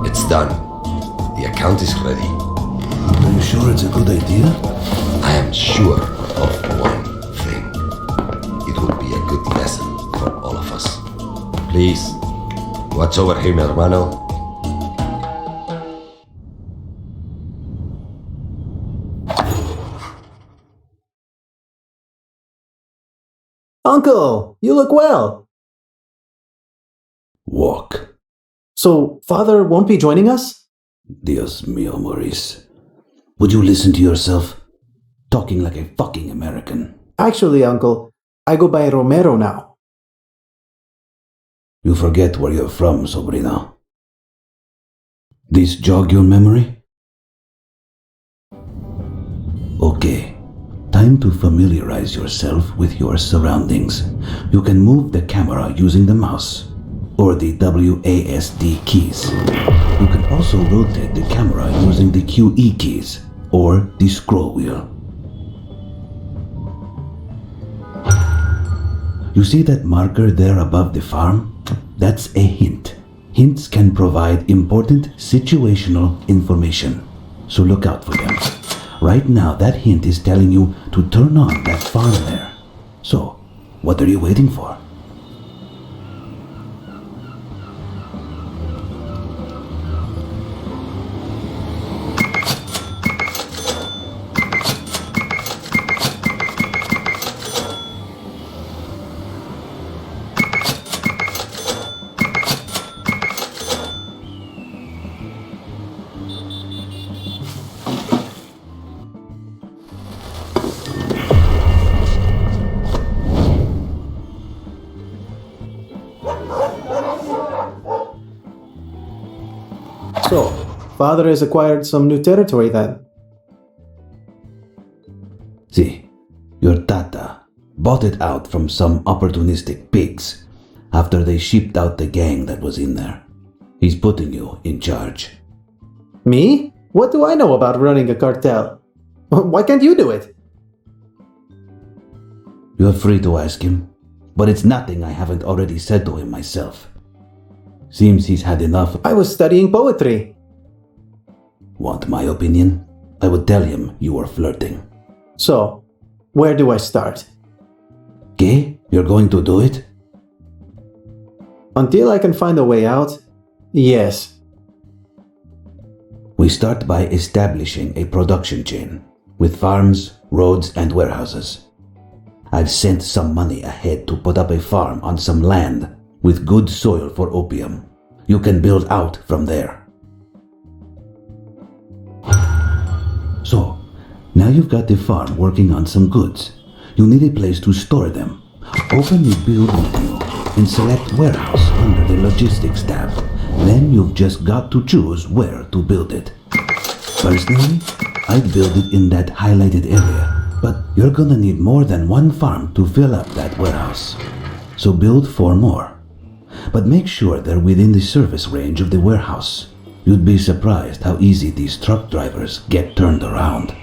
It's done. The account is ready. Are you sure it's a good idea? I am sure of one thing. It will be a good lesson for all of us. Please, watch over him, hermano. Uncle, you look well. Walk. So, Father won't be joining us? Dios mío, Maurice. Would you listen to yourself? Talking like a fucking American. Actually, Uncle, I go by Romero now. You forget where you're from, sobrino. This jog your memory? Okay. Time to familiarize yourself with your surroundings. You can move the camera using the mouse or the WASD keys. You can also rotate the camera using the QE keys or the scroll wheel. You see that marker there above the farm? That's a hint. Hints can provide important situational information, so look out for them. Right now, that hint is telling you to turn on that farm there. So, what are you waiting for? So, Father has acquired some new territory then. See, your tata bought it out from some opportunistic pigs after they shipped out the gang that was in there. He's putting you in charge. Me? What do I know about running a cartel? Why can't you do it? You're free to ask him, but it's nothing I haven't already said to him myself. Seems he's had enough. I was studying poetry. Want my opinion? I would tell him you were flirting. So, where do I start? Okay, you're going to do it? Until I can find a way out, yes. We start by establishing a production chain with farms, roads, and warehouses. I've sent some money ahead to put up a farm on some land with good soil for opium. You can build out from there. So, now you've got the farm working on some goods. You need a place to store them. Open the build menu and select warehouse under the logistics tab. Then you've just got to choose where to build it. Personally, I'd build it in that highlighted area. But you're gonna need more than one farm to fill up that warehouse. So build 4 more. But make sure they're within the service range of the warehouse. You'd be surprised how easy these truck drivers get turned around.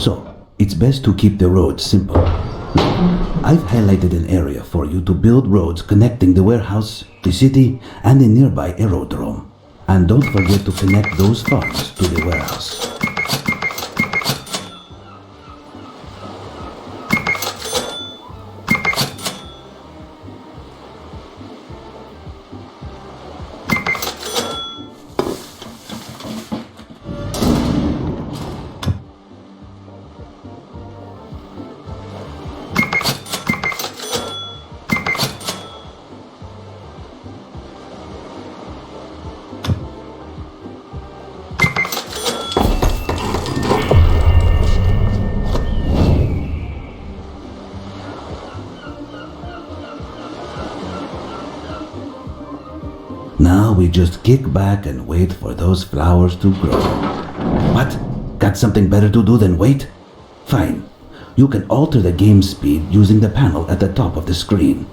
So, it's best to keep the roads simple. I've highlighted an area for you to build roads connecting the warehouse, the city, and the nearby aerodrome. And don't forget to connect those farms to the warehouse. Now we just kick back and wait for those flowers to grow. What? Got something better to do than wait? Fine. You can alter the game speed using the panel at the top of the screen.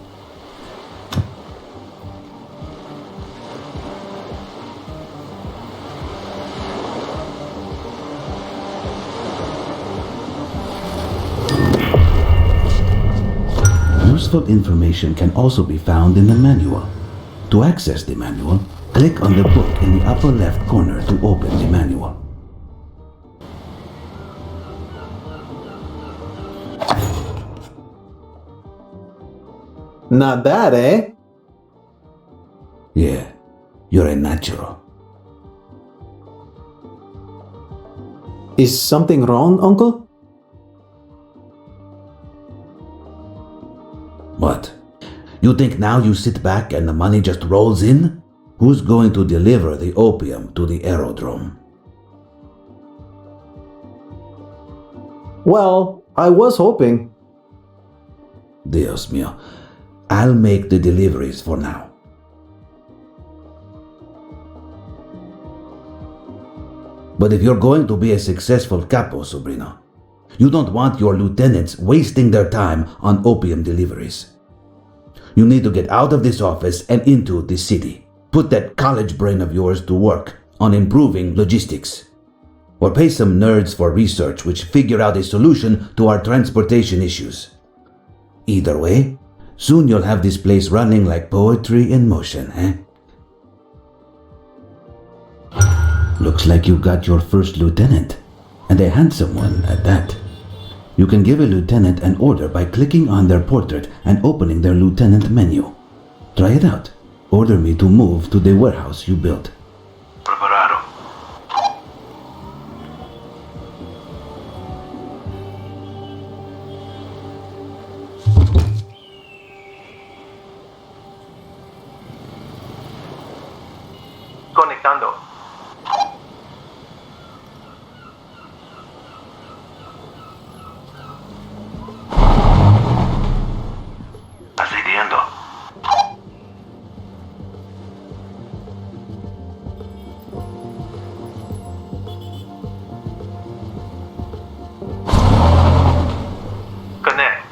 Useful information can also be found in the manual. To access the manual, click on the book in the upper left corner to open the manual. Not bad, eh? Yeah, you're a natural. Is something wrong, Uncle? What? You think now you sit back and the money just rolls in? Who's going to deliver the opium to the aerodrome? Well, I was hoping. Dios mío. I'll make the deliveries for now. But if you're going to be a successful capo, sobrino, you don't want your lieutenants wasting their time on opium deliveries. You need to get out of this office and into the city. Put that college brain of yours to work on improving logistics. Or pay some nerds for research which figure out a solution to our transportation issues. Either way, soon you'll have this place running like poetry in motion, eh? Looks like you got your first lieutenant, and a handsome one at that. You can give a lieutenant an order by clicking on their portrait and opening their lieutenant menu. Try it out. Order me to move to the warehouse you built. Preparado. Conectado. conectando. Accediendo. Connect.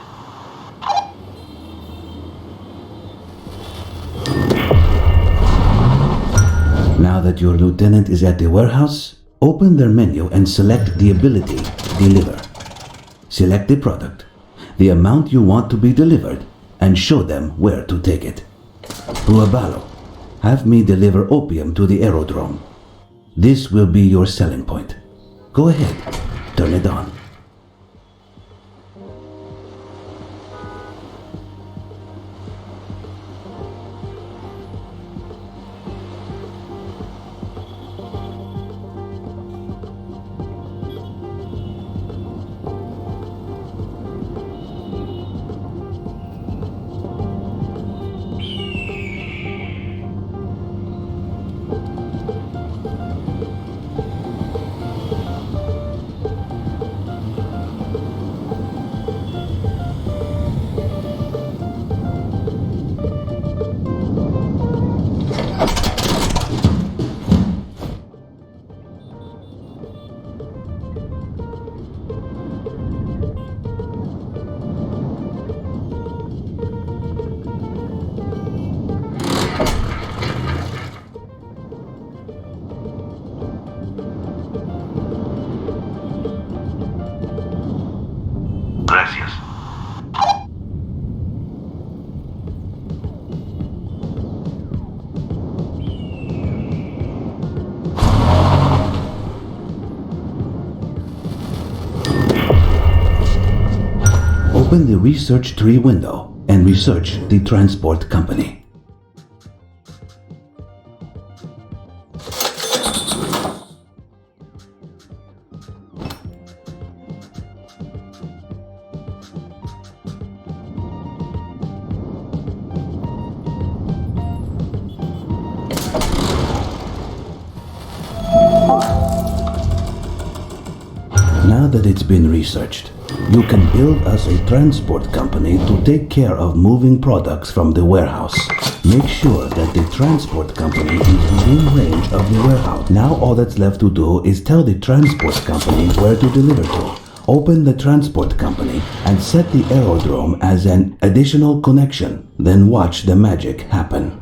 Now that your lieutenant is at the warehouse, open their menu and select the ability Deliver. Select the product, the amount you want to be delivered, and show them where to take it. Puabalo, have me deliver opium to the aerodrome. This will be your selling point. Go ahead, turn it on. Gracias. Open the research tree window and research the transport company. Now that it's been researched, you can build us a transport company to take care of moving products from the warehouse. Make sure that the transport company is within range of the warehouse. Now all that's left to do is tell the transport company where to deliver to. Open the transport company and set the aerodrome as an additional connection. Then watch the magic happen.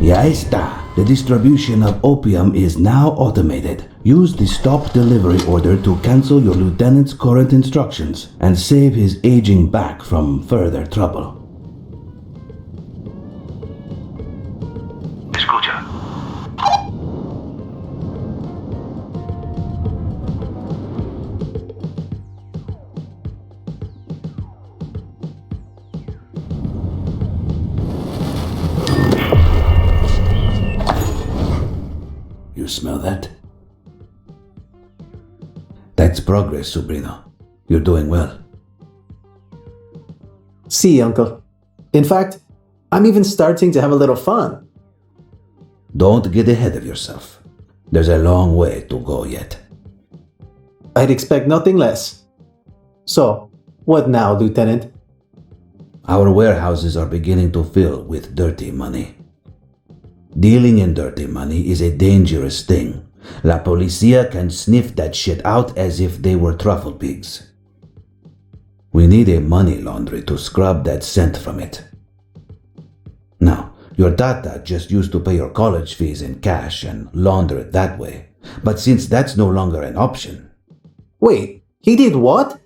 Ya está. The distribution of opium is now automated. Use the stop delivery order to cancel your lieutenant's current instructions and save his aging back from further trouble. Escucha. You smell that? That's progress, Sobrino. You're doing well. See, Uncle. In fact, I'm even starting to have a little fun. Don't get ahead of yourself. There's a long way to go yet. I'd expect nothing less. So, what now, Lieutenant? Our warehouses are beginning to fill with dirty money. Dealing in dirty money is a dangerous thing. La Policia can sniff that shit out as if they were truffle pigs. We need a money laundry to scrub that scent from it. Now, your tata just used to pay your college fees in cash and launder it that way. But since that's no longer an option... Wait, he did what?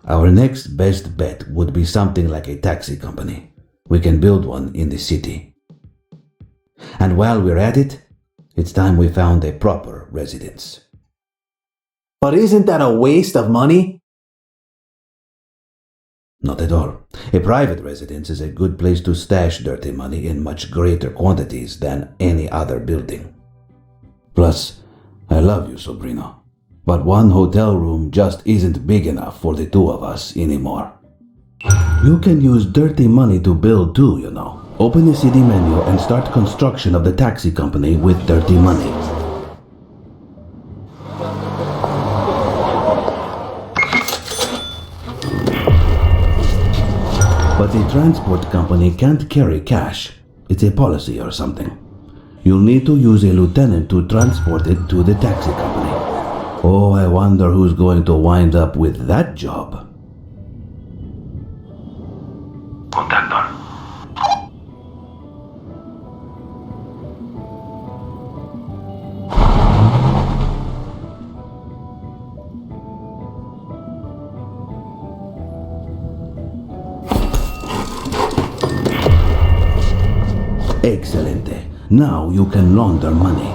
Our next best bet would be something like a taxi company. We can build one in the city. And while we're at it, it's time we found a proper residence. But isn't that a waste of money? Not at all. A private residence is a good place to stash dirty money in much greater quantities than any other building. Plus, I love you, Sobrino, but one hotel room just isn't big enough for the two of us anymore. You can use dirty money to build too, you know. Open the city menu and start construction of the taxi company with dirty money. But the transport company can't carry cash. It's a policy or something. You'll need to use a lieutenant to transport it to the taxi company. Oh, I wonder who's going to wind up with that job. Contactor. Excelente. Now you can launder money.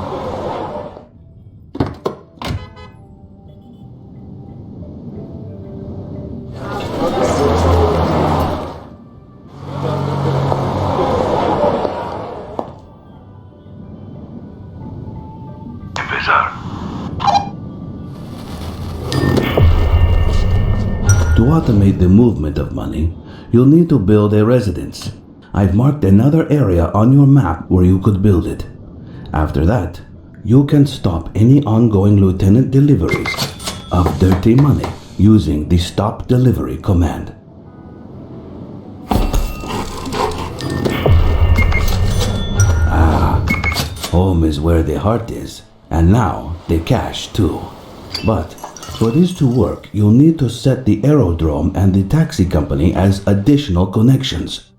Empezar. To automate the movement of money, you'll need to build a residence. I've marked another area on your map where you could build it. After that, you can stop any ongoing lieutenant deliveries of dirty money using the stop delivery command. Home is where the heart is, and now the cash too. But for this to work, you'll need to set the aerodrome and the taxi company as additional connections.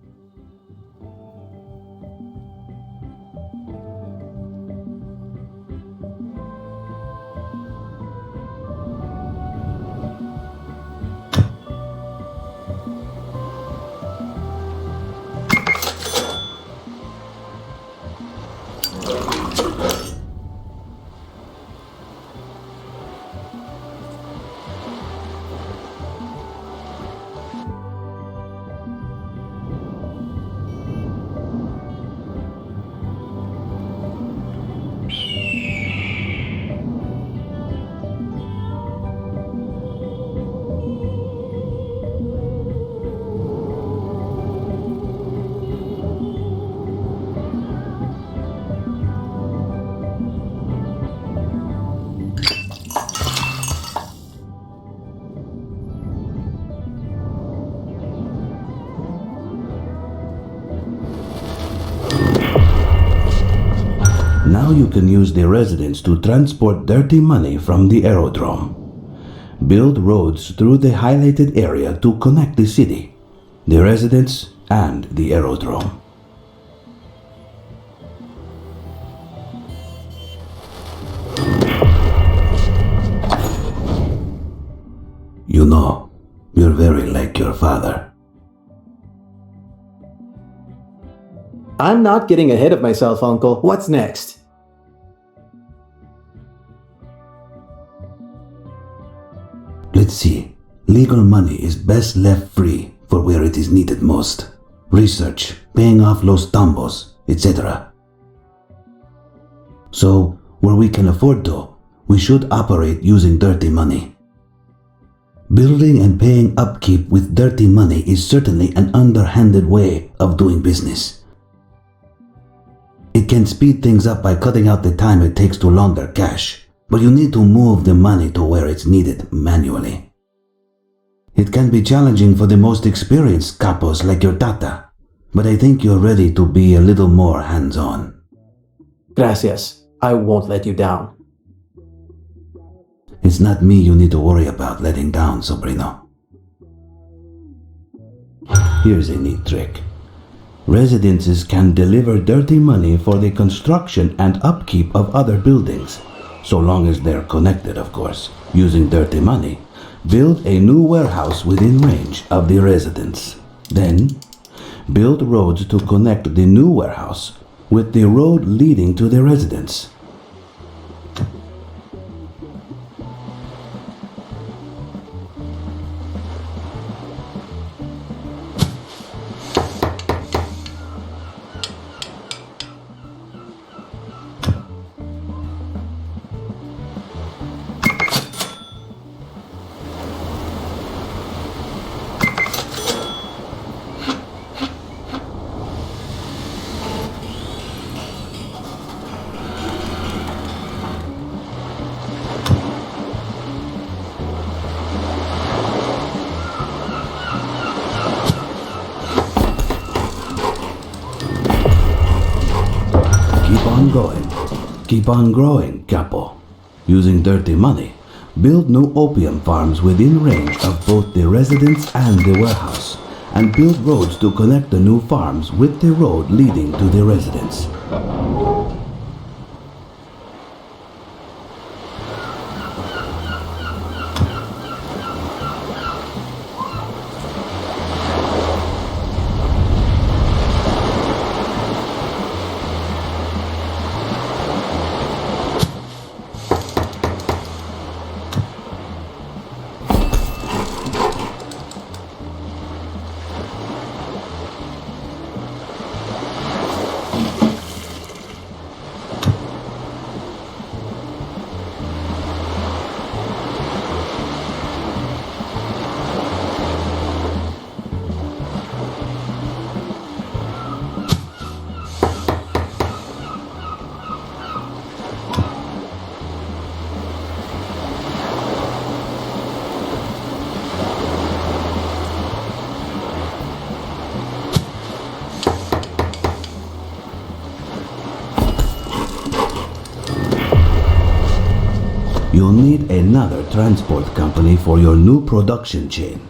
Now you can use the residents to transport dirty money from the aerodrome. Build roads through the highlighted area to connect the city, the residents, and the aerodrome. You know, you're very like your father. I'm not getting ahead of myself, Uncle. What's next? Let's see. Legal money is best left free for where it is needed most. Research, paying off los tambos, etc. So, where we can afford to, we should operate using dirty money. Building and paying upkeep with dirty money is certainly an underhanded way of doing business. It can speed things up by cutting out the time it takes to launder cash, but you need to move the money to where it's needed manually. It can be challenging for the most experienced capos like your tata, but I think you're ready to be a little more hands-on. Gracias. I won't let you down. It's not me you need to worry about letting down, Sobrino. Here's a neat trick. Residences can deliver dirty money for the construction and upkeep of other buildings, so long as they're connected, of course. Using dirty money, build a new warehouse within range of the residence. Then, build roads to connect the new warehouse with the road leading to the residence. keep on going. Keep on growing, Capo. Using dirty money, build new opium farms within range of both the residence and the warehouse, and build roads to connect the new farms with the road leading to the residence. You'll need another transport company for your new production chain.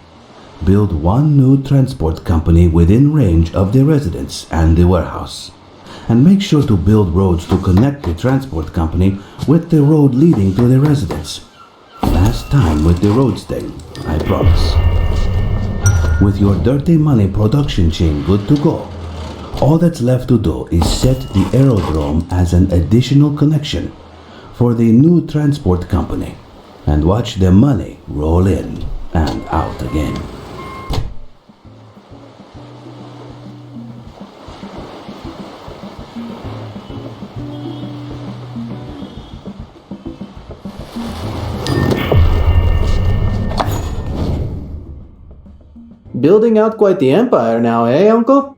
Build one new transport company within range of the residence and the warehouse. And make sure to build roads to connect the transport company with the road leading to the residence. Last time with the roads thing, I promise. With your dirty money production chain good to go, all that's left to do is set the aerodrome as an additional connection for the new transport company, and watch the money roll in and out again. Building out quite the empire now, eh, Uncle?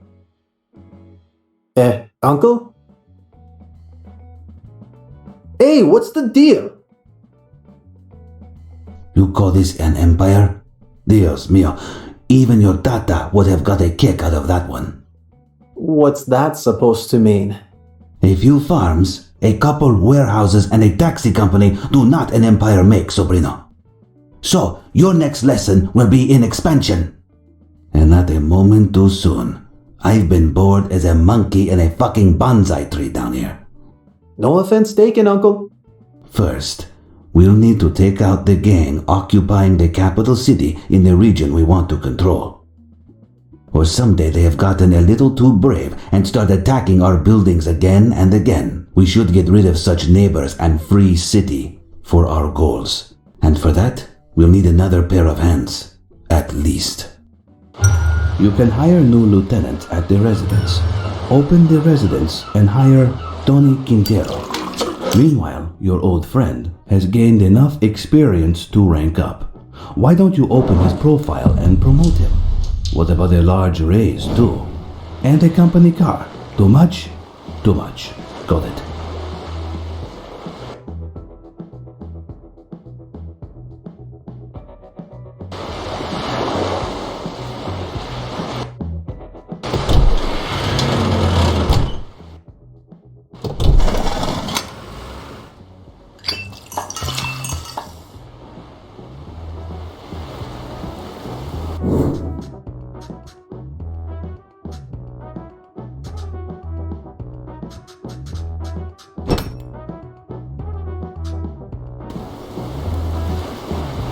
Uncle? Hey, what's the deal? You call this an empire? Dios mío, even your tata would have got a kick out of that one. What's that supposed to mean? A few farms, a couple warehouses, and a taxi company do not an empire make, sobrino. So, your next lesson will be in expansion. And not a moment too soon. I've been bored as a monkey in a fucking bonsai tree down here. No offense taken, Uncle. First, we'll need to take out the gang occupying the capital city in the region we want to control. Or someday they have gotten a little too brave and start attacking our buildings again and again. We should get rid of such neighbors and free city for our goals. And for that, we'll need another pair of hands. At least. You can hire new lieutenants at the residence. Open the residence and hire Tony Quintero. Meanwhile, your old friend has gained enough experience to rank up. Why don't you open his profile and promote him? What about a large raise too? And a company car? Too much? Too much. Got it.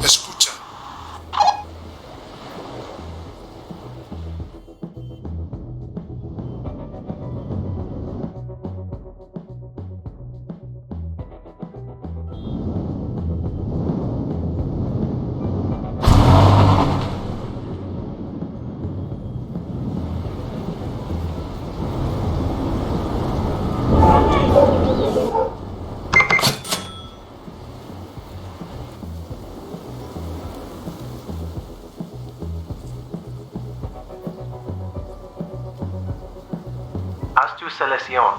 Escucha. Haz tu selección.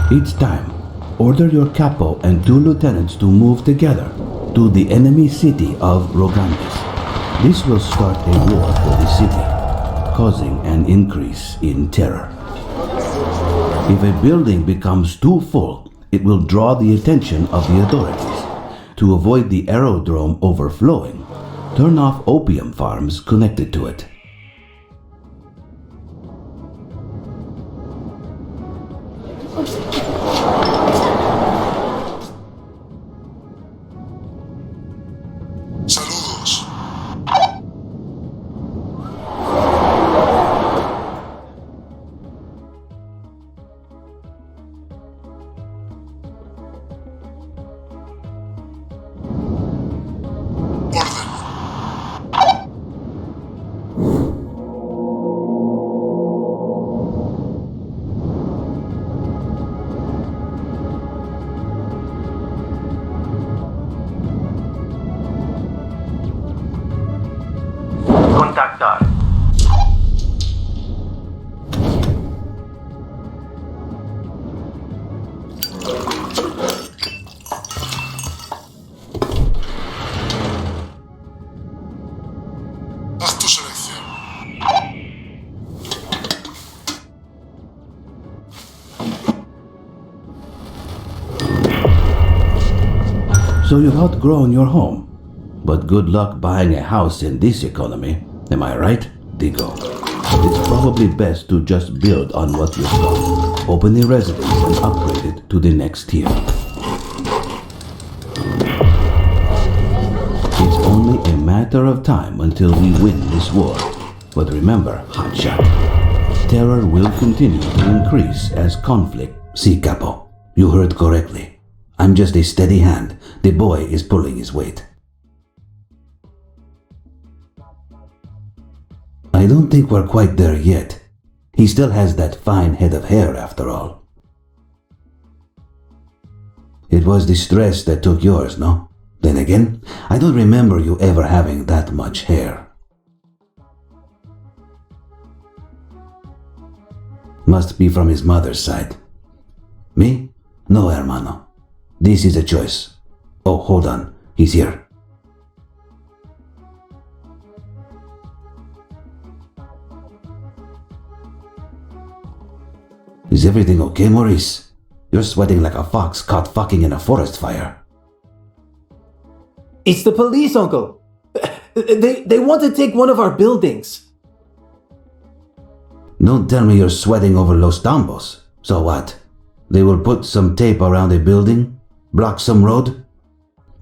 Each time, order your capo and 2 lieutenants to move together to the enemy city of Rogandes. This will start a war for the city, causing an increase in terror. If a building becomes too full, it will draw the attention of the authorities. To avoid the aerodrome overflowing, turn off opium farms connected to it. Saludos. Orden. Contactar. Haz tu selección. So you've outgrown your home. But good luck buying a house in this economy. Am I right, Digo? It's probably best to just build on what you've got. Open a residence and upgrade it to the next tier. It's only a matter of time until we win this war. But remember, Hotshot, terror will continue to increase as conflict. See, Capo, you heard correctly. I'm just a steady hand. The boy is pulling his weight. I don't think we're quite there yet. He still has that fine head of hair after all. It was the stress that took yours, no? Then again, I don't remember you ever having that much hair. Must be from his mother's side. Me? No, hermano. This is a choice. Oh, hold on. He's here. Is everything okay, Maurice? You're sweating like a fox caught fucking in a forest fire. It's the police, Uncle. They want to take one of our buildings. Don't tell me you're sweating over Los Tambos. So what? They will put some tape around a building? Block some road?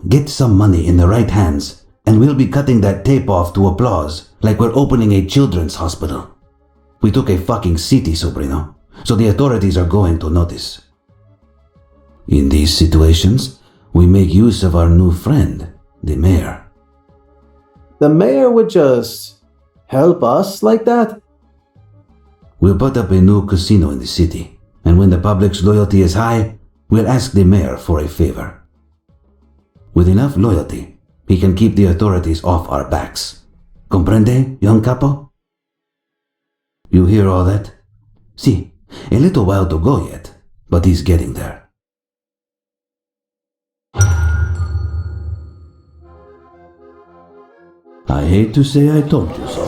Get some money in the right hands, and we'll be cutting that tape off to applause, like we're opening a children's hospital. We took a fucking city, Sobrino, so the authorities are going to notice. In these situations, we make use of our new friend, the mayor. The mayor would just help us like that? We'll put up a new casino in the city, and when the public's loyalty is high, we'll ask the mayor for a favor. With enough loyalty, he can keep the authorities off our backs. Comprende, young capo? You hear all that? See, a little while to go yet, but he's getting there. I hate to say I told you so.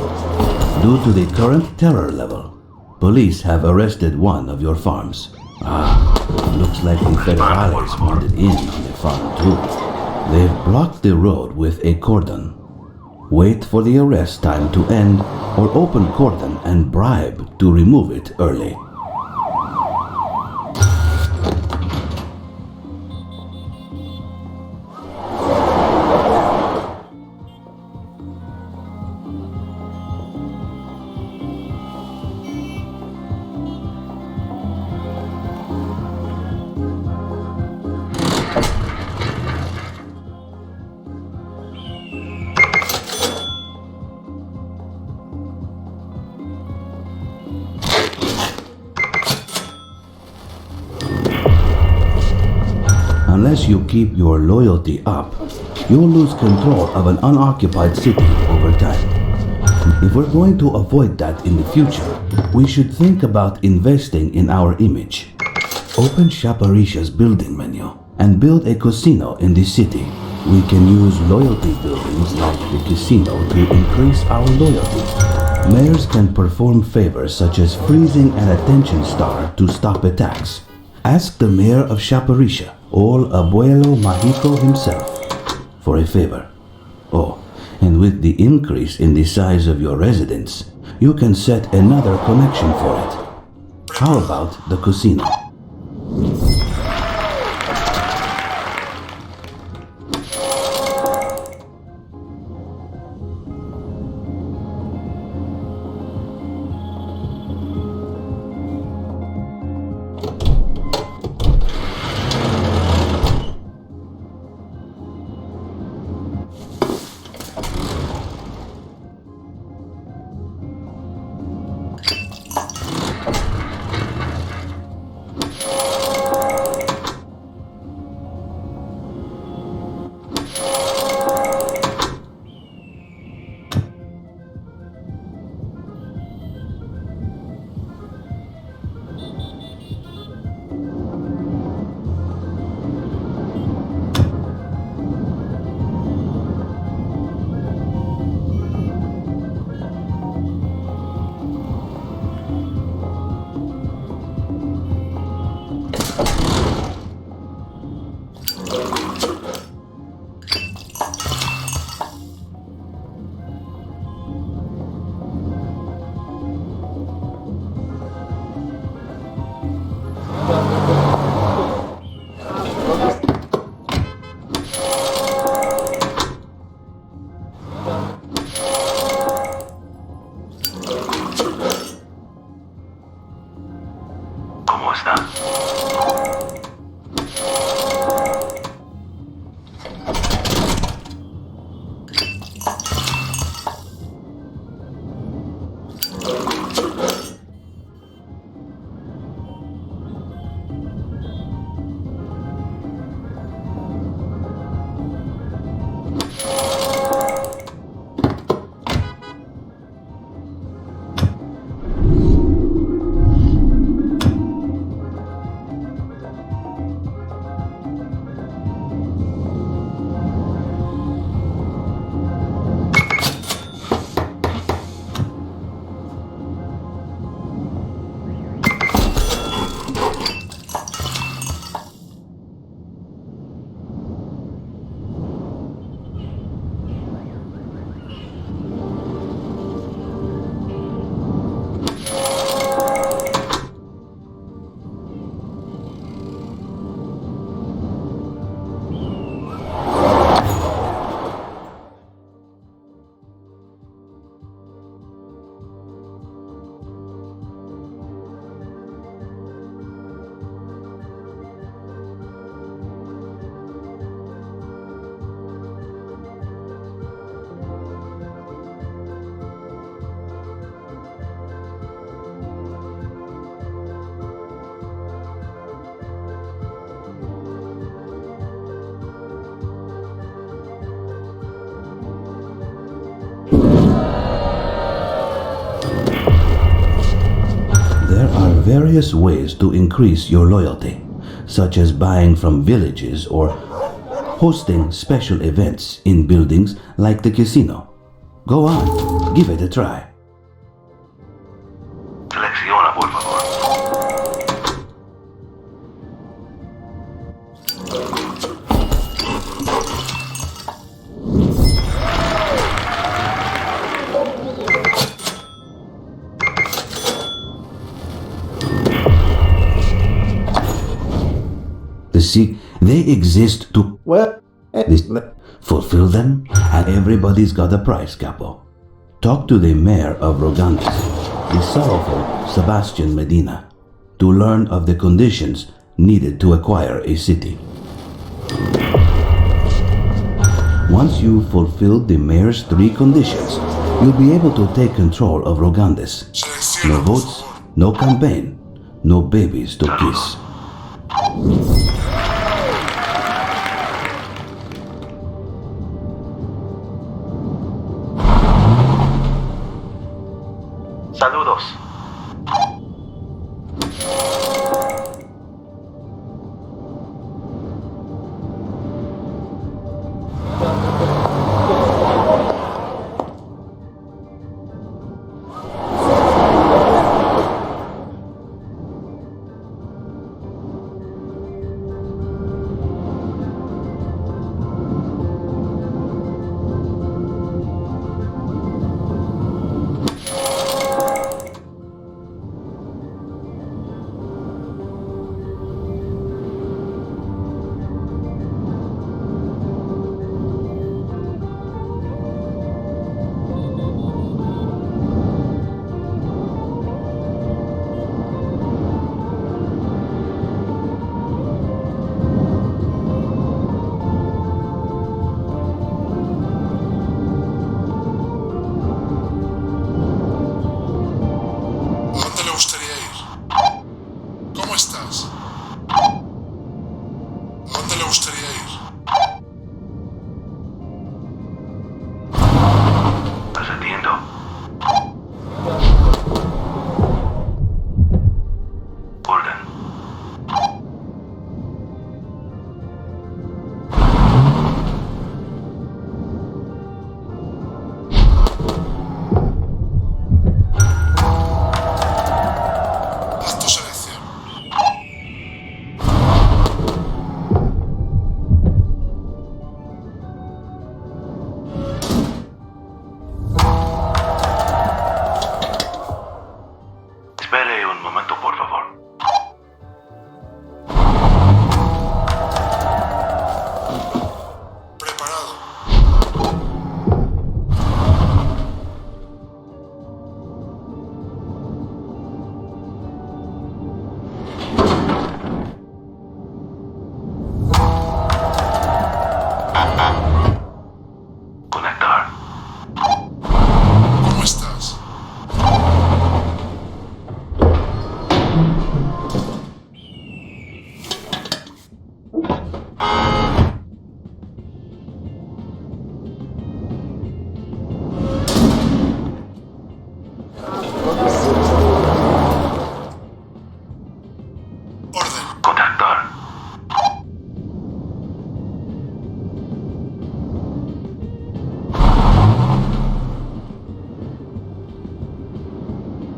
Due to the current terror level, police have arrested one of your farms. Looks like the Federales wanted in on the farm too. They've blocked the road with a cordon. Wait for the arrest time to end, or open cordon and bribe to remove it early. Unless you keep your loyalty up, you'll lose control of an unoccupied city over time. If we're going to avoid that in the future, we should think about investing in our image. Open Chaparisha's building menu and build a casino in the city. We can use loyalty buildings like the casino to increase our loyalty. Mayors can perform favors such as freezing an attention star to stop attacks. Ask the mayor of Chaparisha or Abuelo Mágico himself for a favor. Oh, and with the increase in the size of your residence, you can set another connection for it. How about the casino? ¿Cómo está? There are various ways to increase your loyalty, such as buying from villages or hosting special events in buildings like the casino. Go on, give it a try. Selecciona, por favor. See, they exist to Well, fulfill them, and everybody's got a price, Capo. Talk to the mayor of Rogantes, the sorrowful Sebastian Medina, to learn of the conditions needed to acquire a city. Once you've fulfilled the mayor's 3 conditions, you'll be able to take control of Rogantes. No votes, no campaign, no babies to kiss. Saludos.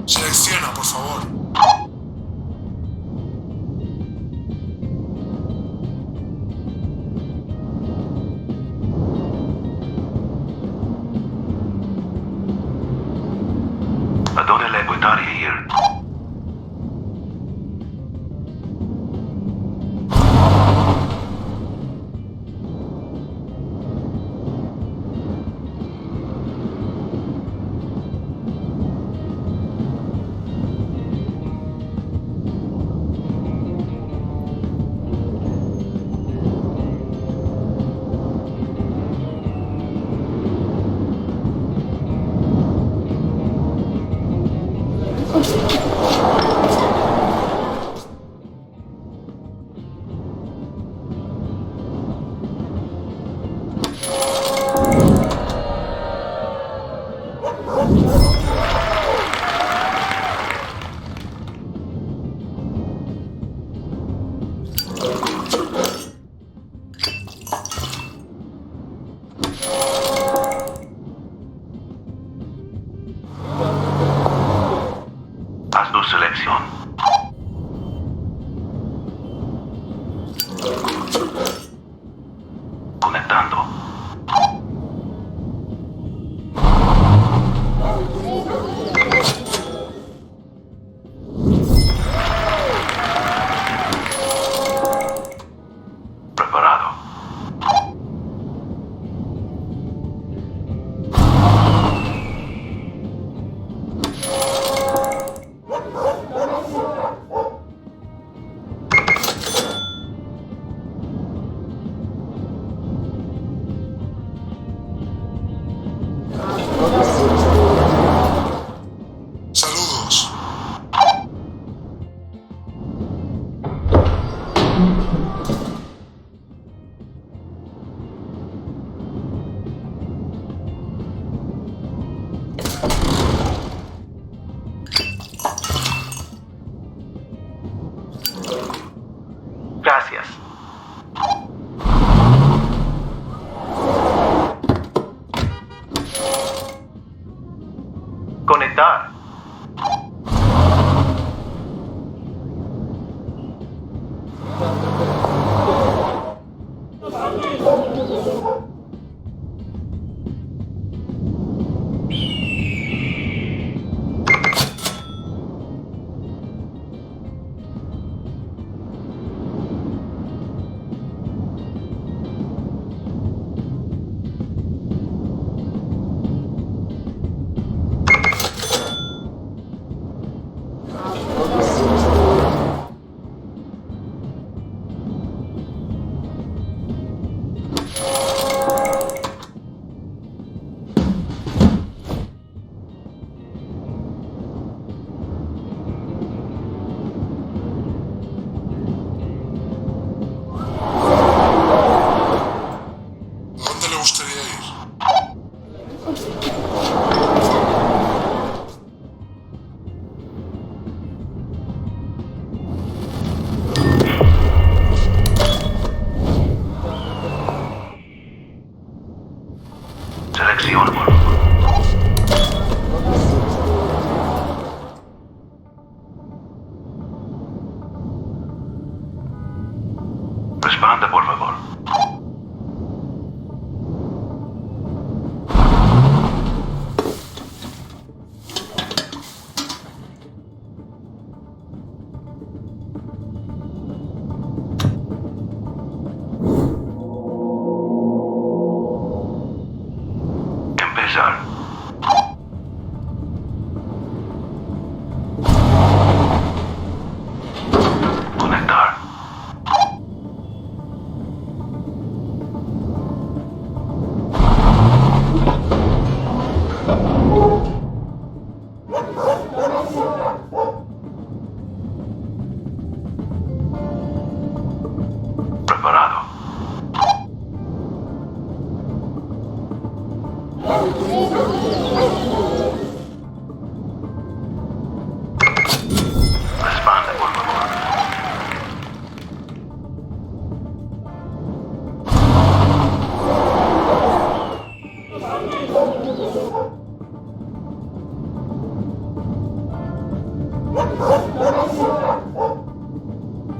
Selecciona, por favor. ¿A dónde le gustaría ir? Haz tu selección. Conectando. Preparado. Saludos. Gracias. Conectar.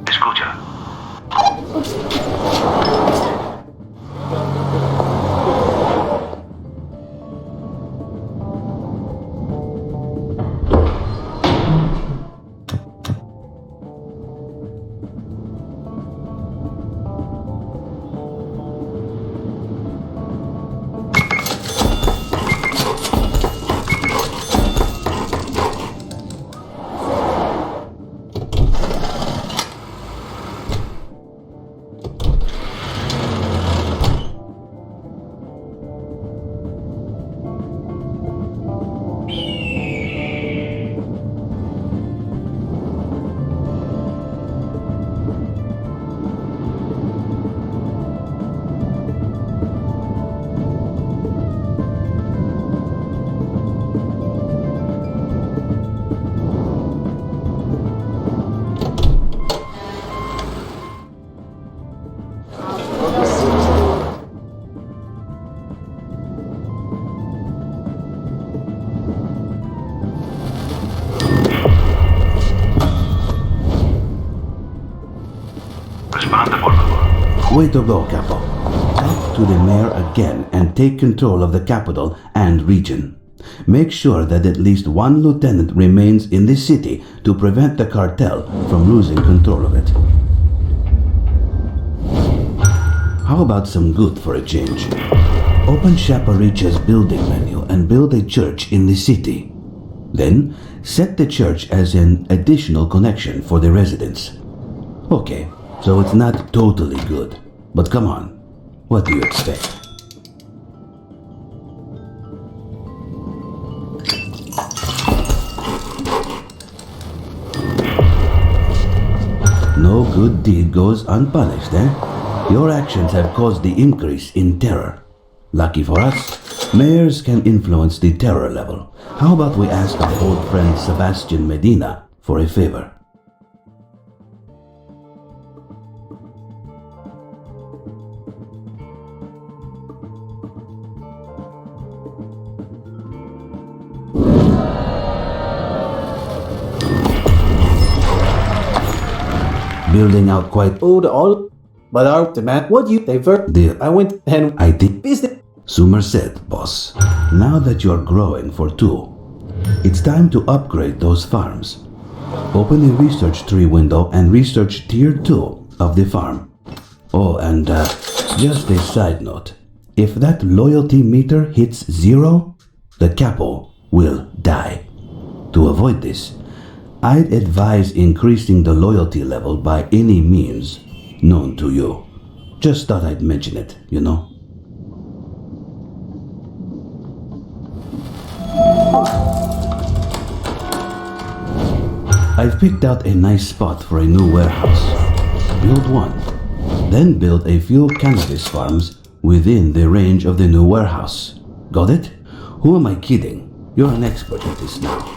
Escucha. Respond, por favor. Way to go, Capo. Talk to the mayor again and take control of the capital and region. Make sure that at least one lieutenant remains in the city to prevent the cartel from losing control of it. How about some good for a change? Open Chaparicha's building menu and build a church in the city. Then, set the church as an additional connection for the residents. Okay, so it's not totally good. But come on, what do you expect? No good deed goes unpunished, eh? Your actions have caused the increase in terror. Lucky for us, mayors can influence the terror level. How about we ask our old friend Sebastian Medina for a favor? Building out quite All, but our demand, what you divert? Deal. I went and I think business. Sumer said, boss. Now that you're growing for two, it's time to upgrade those farms. Open the research tree window and research tier 2 of the farm. Oh, and just a side note. If that loyalty meter hits 0, the capo will die. To avoid this, I'd advise increasing the loyalty level by any means known to you. Just thought I'd mention it, you know. I've picked out a nice spot for a new warehouse. Build one, then build a few cannabis farms within the range of the new warehouse. Got it? Who am I kidding? You're an expert at this now.